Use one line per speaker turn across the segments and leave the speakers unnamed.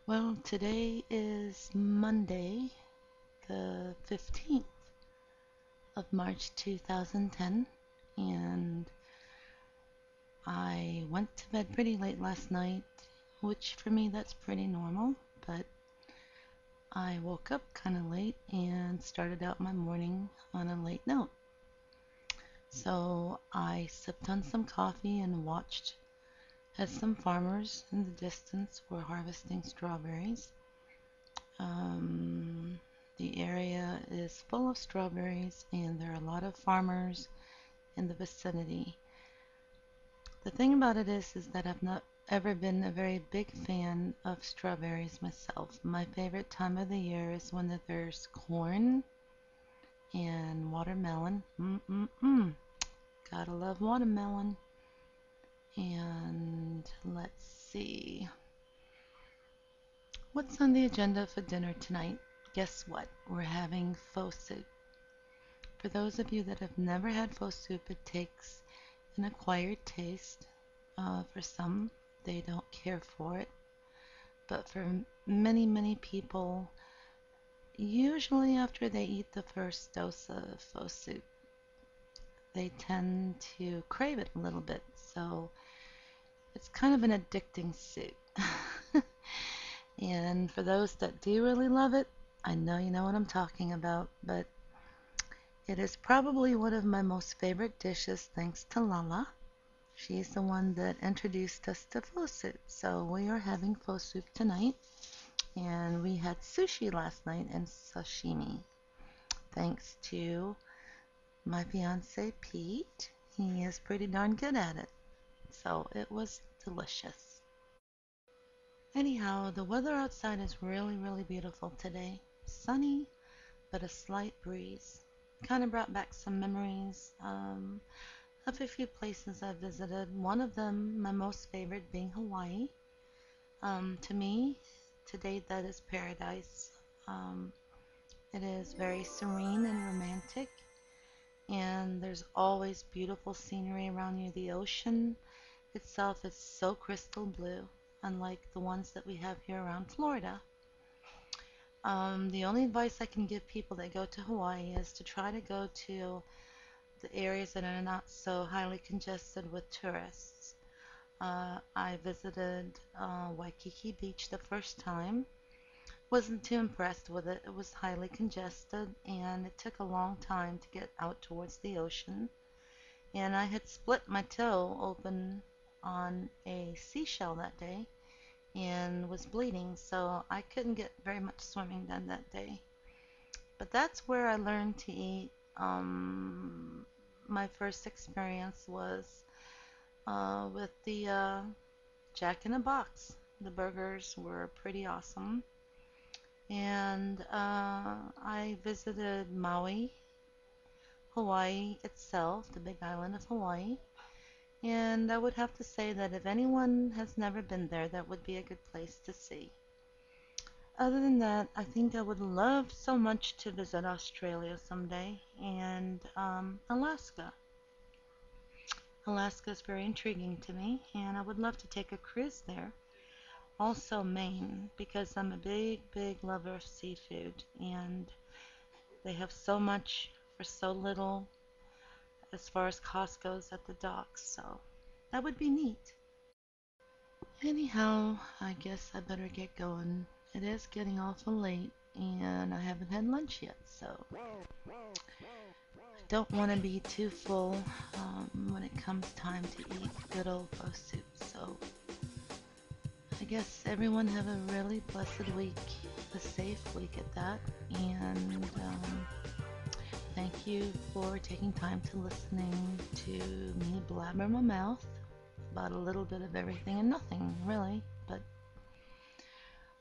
Well, today is Monday, the 15th of March 2010, and I went to bed pretty late last night, which for me that's pretty normal, but I woke up kind of late and started out my morning on a late note. So I sipped on some coffee and watched as some farmers in the distance were harvesting strawberries. Um, the area is full of strawberries, and there are a lot of farmers in the vicinity. The thing about it is that I've not ever been a very big fan of strawberries myself. My favorite time of the year is when there's corn and watermelon. Mm-mm-mm. Gotta love watermelon. And let's see. What's on the agenda for dinner tonight? Guess what? We're having pho soup. For those of you that have never had pho soup, it takes an acquired taste. For some, they don't care for it. But for many, many people, usually after they eat the first dose of pho soup, they tend to crave it a little bit. So it's kind of an addicting soup. And for those that do really love it, I know you know what I'm talking about, but it is probably one of my most favorite dishes thanks to Lala. She's the one that introduced us to pho soup. So we are having pho soup tonight, and we had sushi last night and sashimi. Thanks to my fiance Pete. He is pretty darn good at it. So it was delicious. Anyhow, the weather outside is really, really beautiful today. Sunny, but a slight breeze. Kind of brought back some memories of a few places I visited. One of them, my most favorite, being Hawaii. To me, to date, that is paradise. Um, it is very serene and romantic, and there's always beautiful scenery around you. The ocean itself is so crystal blue, unlike the ones that we have here around Florida. The only advice I can give people that go to Hawaii is to try to go to the areas that are not so highly congested with tourists. I visited Waikiki Beach the first time. Wasn't too impressed with it. It was highly congested and it took a long time to get out towards the ocean. And I had split my toe open on a seashell that day and was bleeding, so I couldn't get very much swimming done that day. But that's where I learned to eat. My first experience was with the Jack in a Box. The burgers were pretty awesome. And I visited Maui, Hawaii itself, the big island of Hawaii. And I would have to say that if anyone has never been there, that would be a good place to see. Other than that, I think I would love so much to visit Australia someday and Alaska. Alaska is very intriguing to me, and I would love to take a cruise there. Also, Maine, because I'm a big, big lover of seafood, and they have so much for so little as far as cost goes at the docks, so that would be neat. Anyhow, I guess I better get going. It is getting awful late, and I haven't had lunch yet, so I don't want to be too full when it comes time to eat good old pho soup. So I guess everyone have a really blessed week, a safe week at that, and thank you for taking time to listening to me blabber my mouth about a little bit of everything and nothing, really. But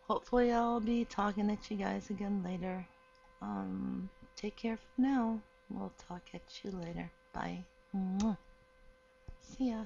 hopefully I'll be talking at you guys again later. Take care for now. We'll talk at you later. Bye. Mwah. See ya.